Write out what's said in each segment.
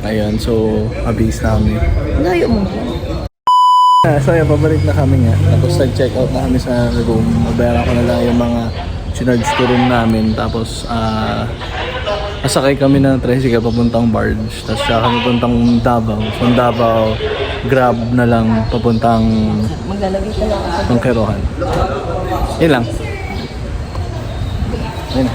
Ayan, so abis namin. Layo mo. So ayan, pabalik na kami nga. Tapos nag-check out na kami sa room. Nabayaran ko na lang yung mga sinarge ko room namin. Tapos nasakay kami ng tricycle papuntang barge. Tapos siya kami papuntang Davao. From Davao, grab na lang papuntang Maglalagay ka lang ako. Tangkerohan. Yun lang. Yun.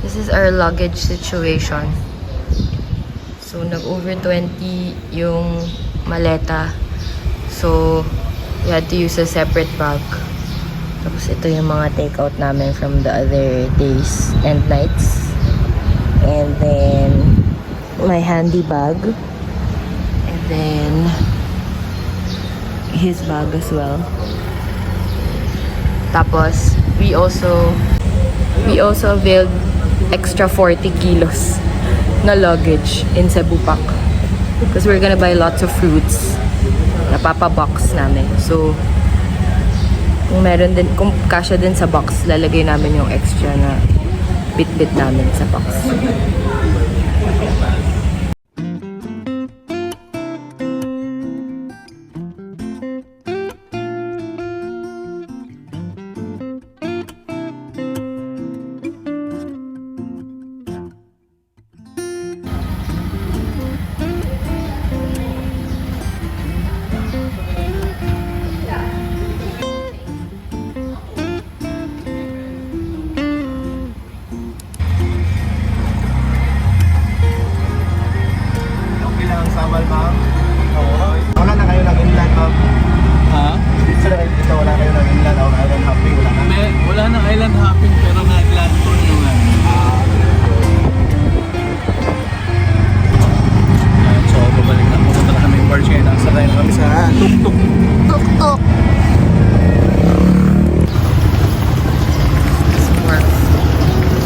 This is our luggage situation. So, nag-over 20 yung maleta. So, we had to use a separate bag. Tapos, ito yung mga take-out namin from the other days and nights. And then, my handy bag. And then, his bag as well. Tapos, we also availed extra 40 kilos na luggage in Cebu Pack because we're gonna buy lots of fruits. Napapabox namin. So, kung kasya din sa box, lalagay namin yung extra na bit-bit namin sa box. Wala na kayo ng inland, ma'am. Ha? Dito na kayo dito, wala kayo ng inland o island hopping, wala na. Wala nang island hopping pero nag-land tour yung So, babalik na. Pupunta na kami yung barge ngayon. Nakasakay na kami sa tuk-tuk. Tuk-tuk!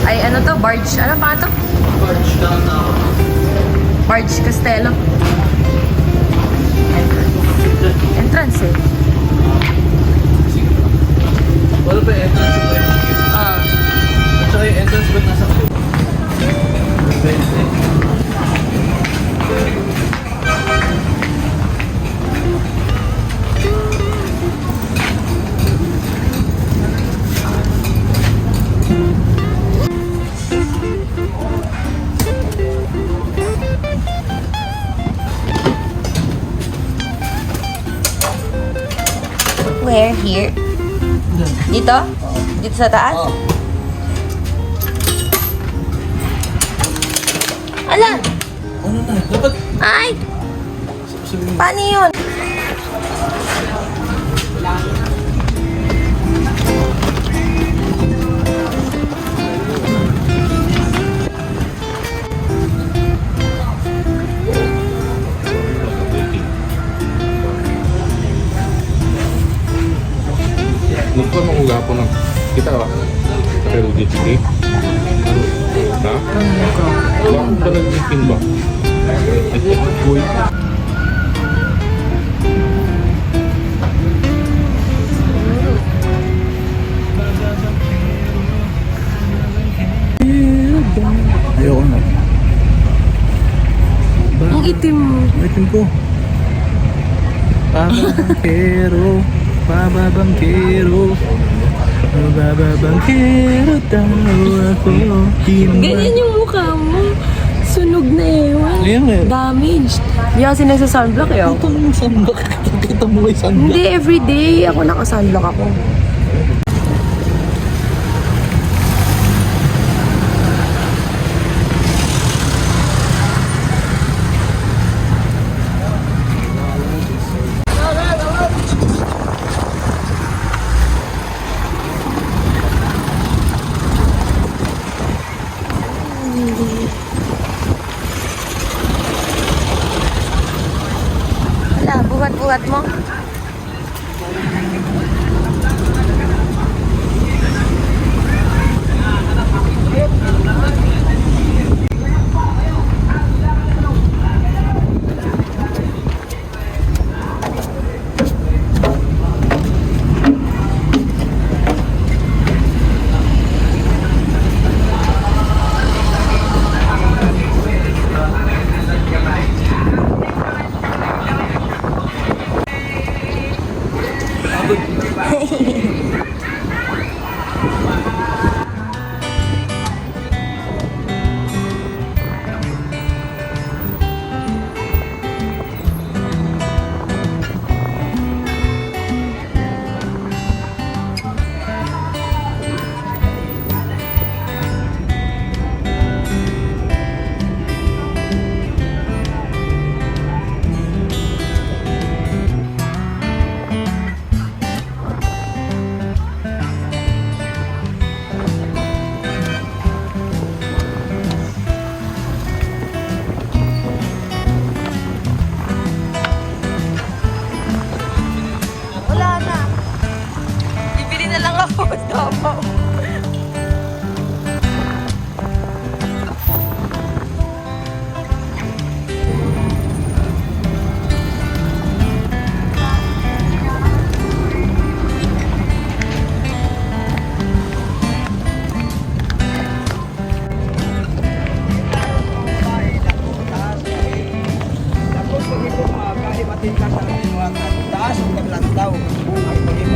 Ay, ano to? Barge. Ano pa to? Barge down na ako. Barge Castelo. Entrance eh. Wala ba yung entrance ba yung at saka yung entrance ba't nasa kayo? Where? Here? Dito? Dito sa taas? Ala! Ano na? Dapat Ay! Paano yun? Nagkuhan mo uga po ng kita ba? Pero dito ha? Bakit ba nag-ipin ba? Uy. ayoko na. Ang itim mo. Itim ko. Pababangkero, pababangkero, pababangkero daw ako. Ganyan yung mukha mo. Sunog na ewan. Ayan eh. Damaged. Hindi kasi nagsa-sunblock eh. Ito yung sunblock. Kita mo may sunblock. Hindi, everyday ako naka-sunblock ako. sukat mo? Wala na. Bibili na lang ako. Davao. Taas ang naglantaw. Ay, maging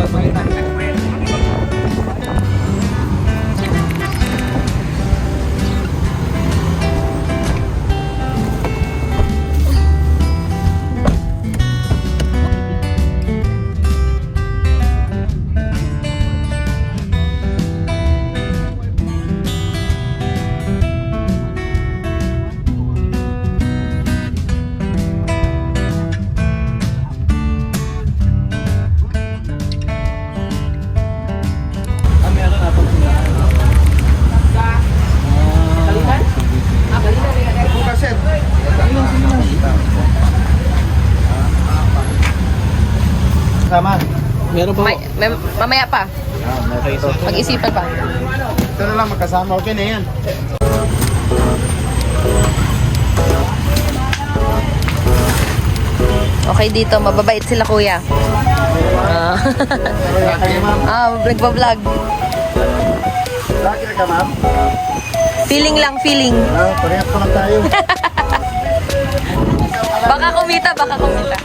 sama. Meron pa. Mamaya pa. Okay ito. Pag-isipan pa. Ito na lang magkasama. Okay na yan. Okay dito, mababait sila kuya. Nagpa-vlog. Bakit ka, ma'am? Feeling lang, feeling. Parehas ko lang tayo. Baka kumita, baka kumita.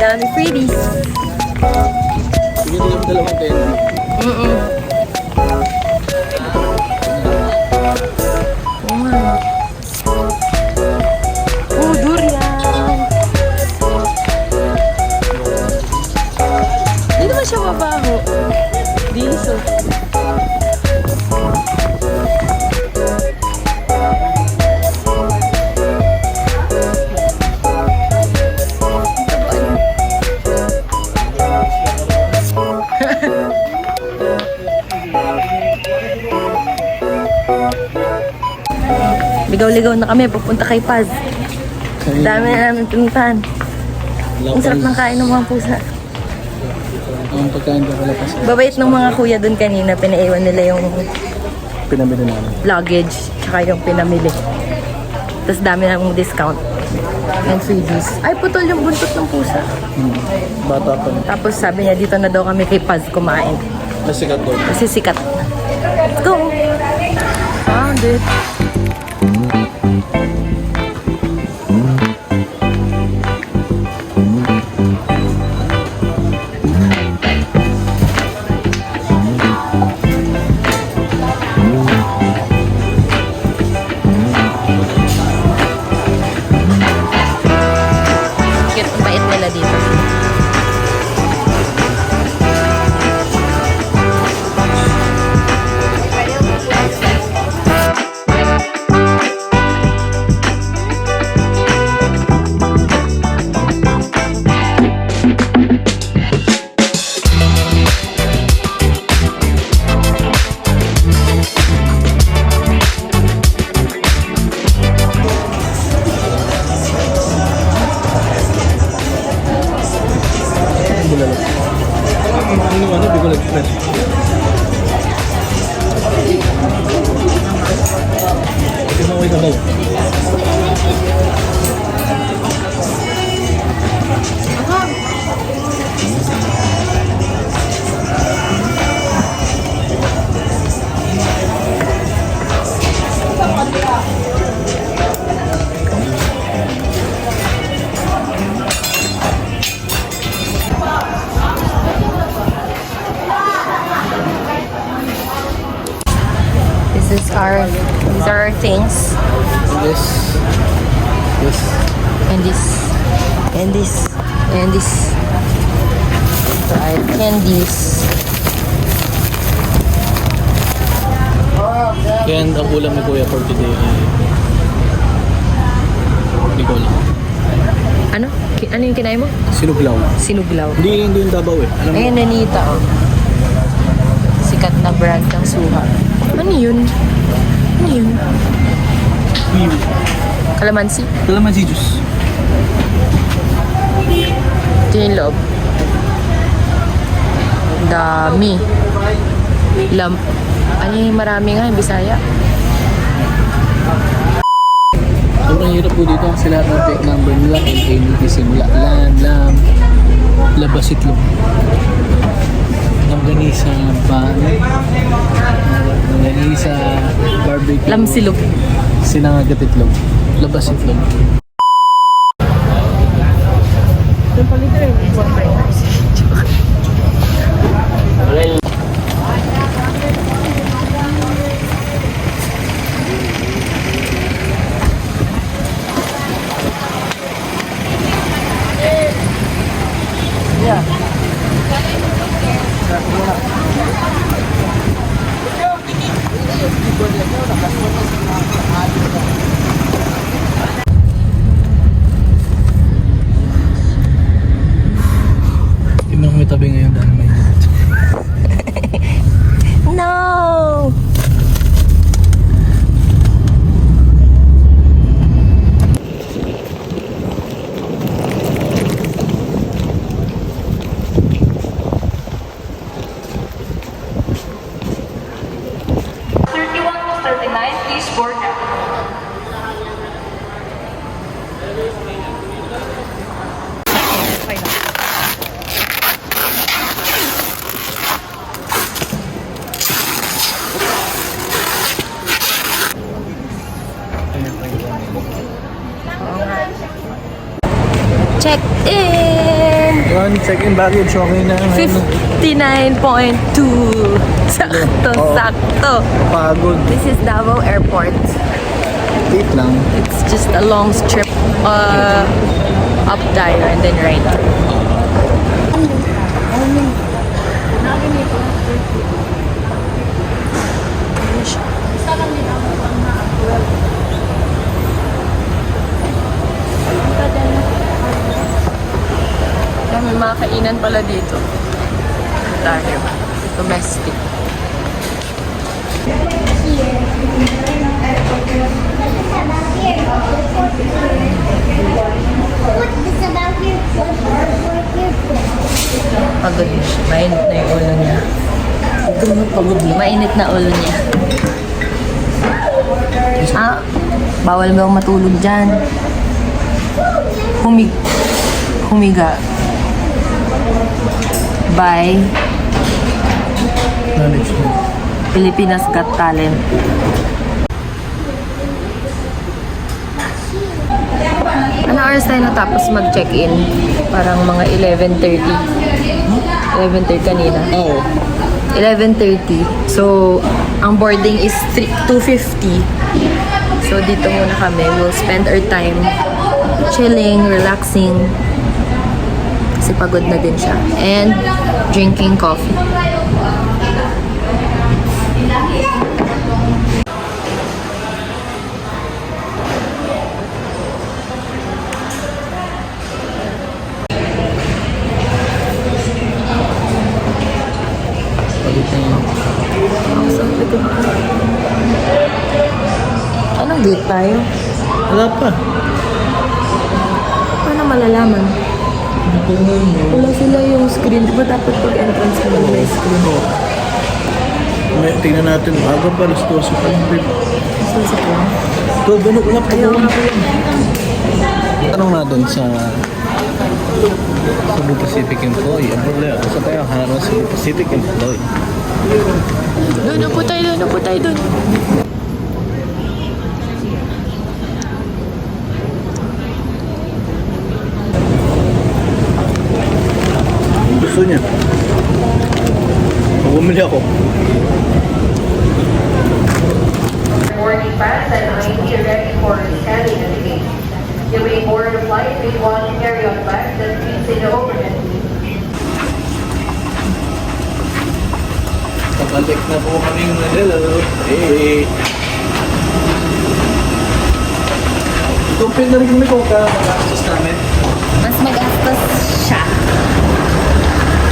Dami freebies. Sige, tingnan mo dalawang candy. Oh, durian. Hindi naman siya mabaho. Diso. Ligaw-ligaw na kami, pupunta kay Paz. Dami na namin pinuntahan. Ang sarap ng kain ng mga pusa. Ang pagkain ka pala pa sa Babait ng mga kuya dun kanina, pinaiwan nila yung pinamili namin. luggage, tsaka yung pinamili. Tapos dami namang discount. And freebies. Ay, putol yung buntot ng pusa. Bata pa. Tapos sabi niya, dito na daw kami kay Paz kumain. Nasikat doon. Kasi sikat. Let's go! Found it. Cute, ang bait nila dito. ano, Bicol Express. Ito mo ito daw. These are our things. Yes. Yes. And this. And this. And this. So our candies. And ang ulam ni Kuya for today ay Bicol. Ano? Ano yung kinain mo? Sinuglaw. Sinuglaw. Hindi yung Davao eh. Alam mo? Ayan, Nanita, oh. Sikat na brand ng suha. Ano yun? Ano yun? Wiwi. Kalamansi? Kalamansi juice. Ito yung loob. Dami. Ano yung marami nga yung Bisaya? Sobrang hirap po dito kasi lahat ng take number nila LA simula lam, labas itlog. Langganisa langganisa, barbecue. Lamsilog. Sinangagat itlog. Labas itlog. Hindi mo kami tabi ngayon dahil may No! Please board now. Check in! One check-in baggage, okay na. 59.2. Sakto, Oo. sakto. Pagod. This is Davao Airport. Wait lang. It's just a long strip up there and then right. May mga kainan pala dito. Tayo. Domestic. Pagod na siya. Mainit na yung ulo niya. Mainit na ulo niya. Ah, bawal daw matulog dyan. Humiga. By Management. Pilipinas Got Talent. Ano oras tayo natapos mag-check-in? Parang mga 11:30. 11:30 kanina. Oo. 11:30. So, ang boarding is 2:50. So, dito muna kami. We'll spend our time chilling, relaxing. Kasi pagod na din siya. And drinking coffee. Anong date tayo? Wala pa. Paano malalaman? Wala sila yung screen. Diba dapat pag entrance mo may screen? May, tingnan natin. Aga pa, alas 12 pa yung babe. Gusto sa screen? Ito, ano, wala pa Ayaw doon. nga ko yun. Tanong natin sa Cebu Pacific Employee. Ang problema, sa tayo hanap ng Cebu Pacific Employee. Doon po tayo, doon po tayo, doon. Gusto niya. Pag bumili ako. Boarding pass and ID ready for scanning at the gate. You may board the flight with one carry-on bag that fits in the overhead bin. Pabalik na po kaming Manila. Hey! Compare na rin kami kung mag-access namin. Mas magastos siya.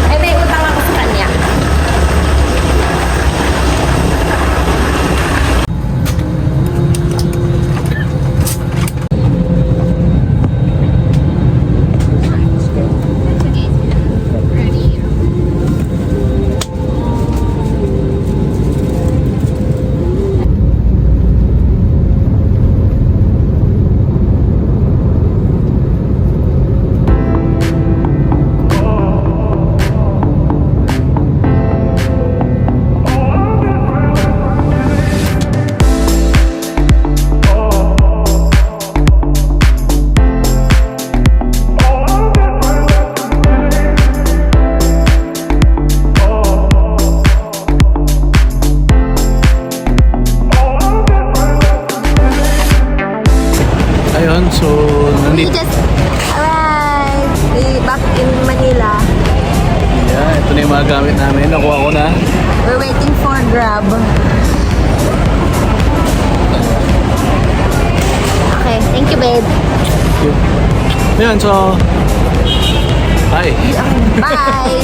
Eh, may utang ako sa kanya. Ayun, so We nandito. just arrived back in Manila. Yeah, ito na yung mga gamit namin. Nakuha ko na. We're waiting for Grab. Okay, thank you, babe. Yan, so... Hi! Bye!